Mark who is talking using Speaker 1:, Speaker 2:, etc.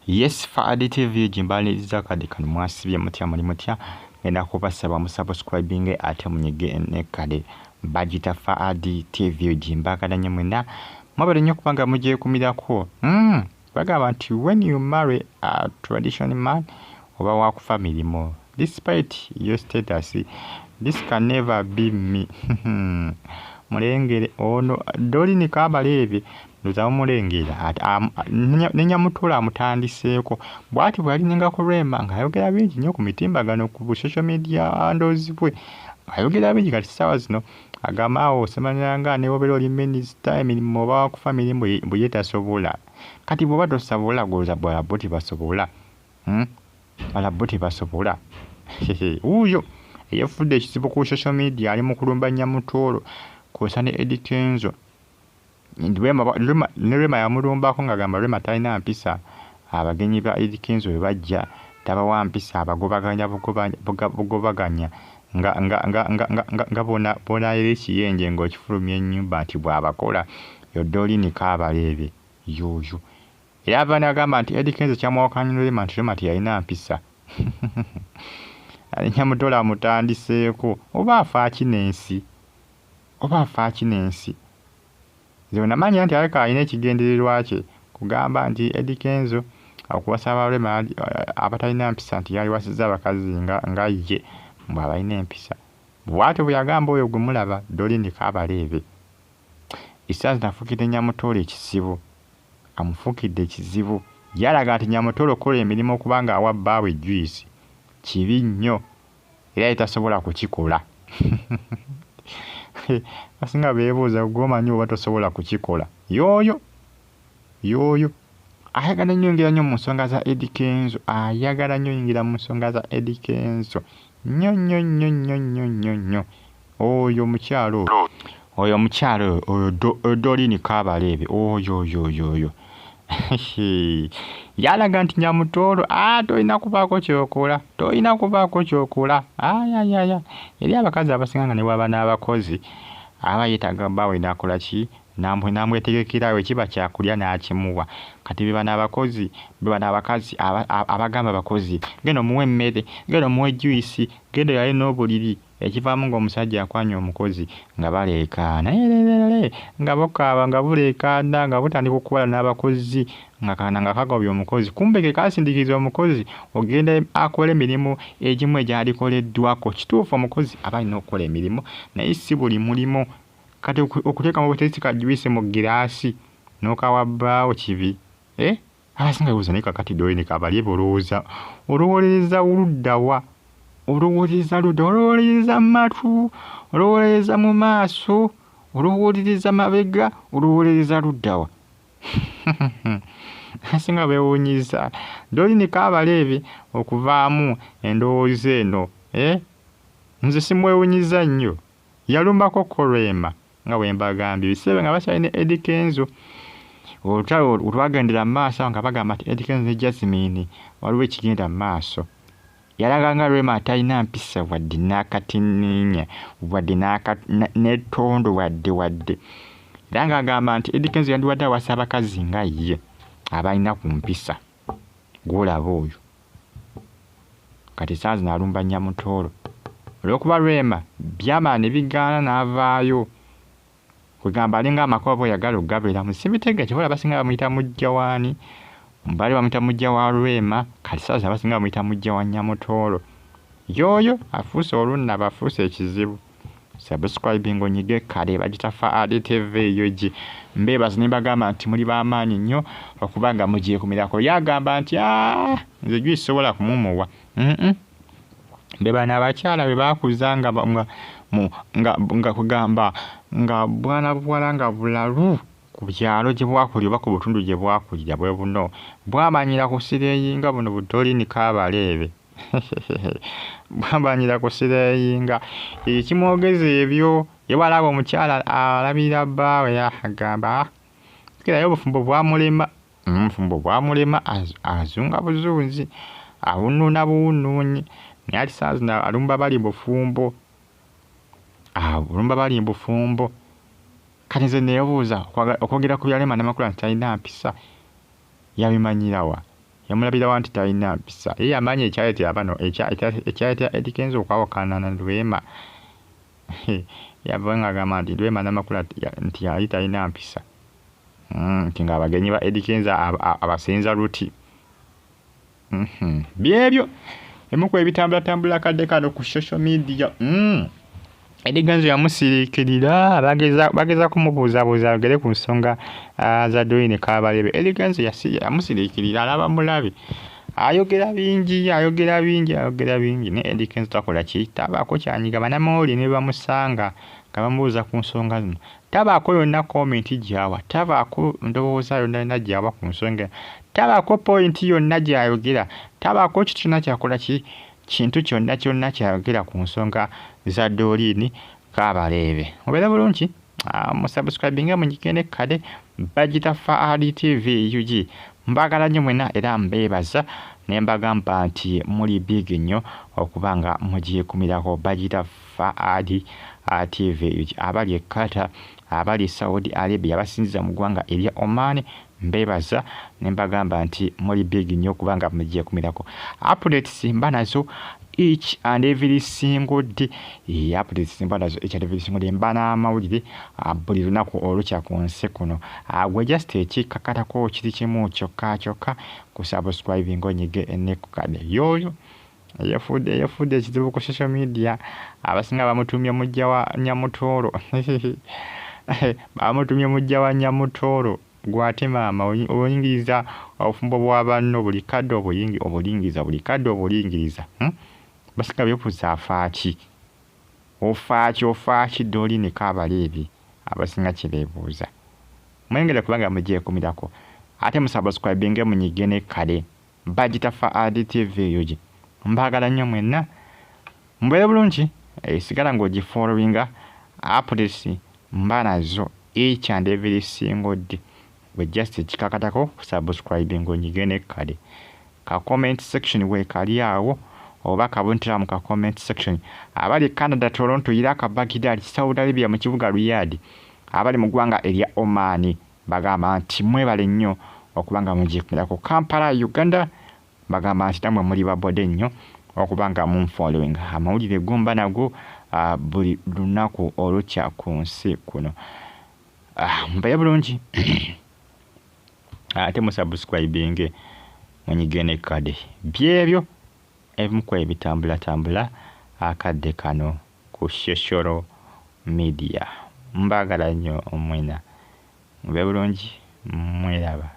Speaker 1: Yes, Fadi TV jimbaliriza kadi kano mwasibye mutya muli mutya ngenda kubasaba musubscribing ate munyige ne kade bagita Fadi TV jimbakadanye mwenda mwabere nnyo kubanga mujye kumirako bagamba nti when you marry a traditional man oba wakufa milimo despite your status this can never be me. Mulengere ono doli ni kabalebe luza mulengera nenya mutula amutandiseeko bwati bwali ninga kurema ngayogera bingi nnyo ku mitimbagano ku social media andozibwe ayogera bingi kati sawa zino agamaawo semanyanga ne wobero oli minister emirimu oba kufa milimo buyetasobola kati bwoba tosabola goza bwala boti basobola bala boti basobola uyo yefudde ekizibu ku social media ali mu kulumbanya mutolo kusane Eddie Kenzo Rema yamulumbako ngagamba Rema talina mpisa abagenyi ba Eddie Kenzo bebajja taba wa mpisa abagobaganya bugobaganya nga bona elechi yenje ngo kifulumye ennyumba ati bwabakola yodoli ni kabalebe yoyo yava nagamba nti Eddie Kenzo kyamwakanyira Rema nti Rema yalina mpisa nyamutola mutandiseeko oba afa kinensi zona manya nti aleka alina ekigendererwa kye kugamba nti Eddie Kenzo akuwasaba Rema abatalina mpisa nti yali wasiza abakazi nga ye bw'abalina empisa bw'ate bwe yagamba oyo gwe mulaba doli ni kabalebe isazi nafukidde Nyamutolo ekizibu amufukidde ekizibu yalaga nti Nyamutolo kola emirimu okubanga awa bbaawe juice kibi nnyo era etasobola kukikola basinga beebuuza gwomanyi oba tosobola kukikola yoyo ayagala nnyo yingira nnyo mu nsonga za Eddie Kenzo ayagala nnyo yingira mu nsonga za Eddie Kenzo nnyo oyo mukyalo oyo doli ni kabalebe oyo yalaga nti Nyamutolo tolina kubaako kyokola ayayaya eri abakazi abasinganga ne bwaba n'abakozi aba yeetaga bbaawe nakola ki namwetegekerawe kiba kyakulya n'akimuwa kati beba n'abakazi abagamba abakozi genda omuwe emmere genda omuwe juice genda yali n'obuliri ekivaamu ng'omusajja akwanya omukozi nga baleekaana nga bokaaba nga buleekaana nga butandika okubala n'abakozi nga kaana nga kagobya omukozi kumbe ke kasindikiza omukozi ogenda akola emirimu egimu egyalikoleddwako kituufu omukozi aba alina okukola emirimu naye si buli mulimu kati okuteeka mu buteesi ka juice mu giraasi n'okawa bbaawo kibi abasinga bibuuza naye kakati doli ni kabalebe olowolereza luddawa olowolereza mu matu olowolereza mu maaso olowolereza mabega olowolereza luddawa asinga beewuunyiza doli ni kabalebe okuvaamu endowooza eno nze simwewuunyiza nnyo yalumbako Rema nga bwe mbagambye biseebe nga bakyalina Eddie Kenzo olutalo olwagendera mu maaso nga bagamba nti Eddie Kenzo ne Jasmine waliwo ekigenda mu maaso yalaga nga Rema atalina mpisa wadde n'akatininya wadde n'ettondo wadde era ng'agamba nti Eddie Kenzo yandiwadde awasa abakazi nga ye abalina ku mpisa gwolaba oyo kati saazi n'alumba Nyamutolo olw'okuba Rema byamala ne bigaana n'avaayo kugamba alinga amakuba bw'oyagala okugabira musibitege kyobola basinga bamuyita mujja waani mbali bamuyita mujja wa Rema kati saazi abasinga bamuyita mujja wa Nyamutolo yoyo afuuse olunnaba afuuse ekizibu subscribing onyige kale bagita Fadi TV yoji mbebazi nibagamba nti muli b'amaanyi nnyo okubanga mugiye kumirako yagamba nti nze juice sobola kumumuwa mbeba n'abakyala bwe baakuzanga nga kugamba nga bwana buwala nga bulalu ku byalo gye bwakulira oba ku butundu gye bwakulira bwe buno bwamanyira ku sireyinga buno budoli ni kabalebe bwamanyira ku sireyinga ekimwogeza ebyo yewalaba omukyala alabira bbaawe agamba kirayo obufumbo bwamulema azunga buzunzi awunuuna buwunuunyi naye ati saazi alumba bali bufumbo kati nze neebuuza okwogera ku byalema n'amakulu nti talina mpisa yabimanyirawa yamulabira nti talina mpisa ye yamanya ekyaleetera bano ekyaleetera Eddy Kenzo okwawukana na Rwema yava nga agamba nti Rwema n'amakula nti yali talina mpisa nti ng'abagenyi ba Eddy Kenzo abasenza luti byebyo emuku ebitambulatambula kadde kano ku social media Eddy Kenzo yamusiriikirira bageza kumubuuzabuuza agere ku nsonga za Doreen Kabalebe. Eddy Kenzo yamusiriikirira alaba mulabe ayogera bingi ne Eddy Kenzo takola ki tabaako kyanyiga bannamawulire ne bamusanga nga bamubuuza ku nsonga zino tabaako yonna komenti gyawa tabaako ndowooza yonna gyawa ku nsonga tabaako pointi yonna gyayogera tabaako kituna kyakola ki kintu kyonna kyayogera ku nsonga za Doreen Kabalebe. Obeera bulungi musubscribinga munyigene kale Bagita Fahad TV UG mbagala nnyo mwena era mbeebaza ne mbagamba nti muli big nnyo okuba nga mugyekumirako Bagita Fahad TV UG abali e Qatar abali Saudi Arabia abasinziza mu ggwanga erya Oman mbeebaza ne mbagamba nti muli big nnyo okuba nga mugyekumirako updates mba nazo each and every single day updates mba nazo each and every single day mba n'amawulire buli lunaku olukya ku nsi kuno gwe just ekikakatako kiri kimu kyokka ku subscribing onyige enekukade yoyo yafudde ekizibu ku social media abasinga bamutumye mujja wa Nyamutooro bamutumye mujja wa Nyamutooro gwate maama obuyingiriza obufumbo bwa banno buli kadde obulingiriza buli kadde obulingiriza basinga byokuza afaaki ofaaki Doreen Kabalebe abasinga kye beebuuza mwengere kubanga mugyekumirako ate musubscribinge munyigene kale Bagita Fahad TV UG mbagala nnyo mwenna mbeere bulungi sigala ng'ogifollowinga updates mba nazo each and every single day we just ekikakatako subscribing onyigene kale ka comment section we kali awo oba kabuntira mu ka comment section abali Canada Toronto Iraq Baghdad Saudi Arabia mu kibuga Riyadh abali mu ggwanga erya Oman bagamba nti mwebale nnyo okubanga mugyekumirako Kampala Uganda bagamba nti namwe muli babode nnyo okubanga munfollowing amawulire gomba nago buli lunaku olukya ku nsi kuno mbaye bulungi ate musubscribinge munyigene kade byebyo ebimuku ebitambula akadde kano ku social media mbagala nnyo omwena mube bulungi mweraba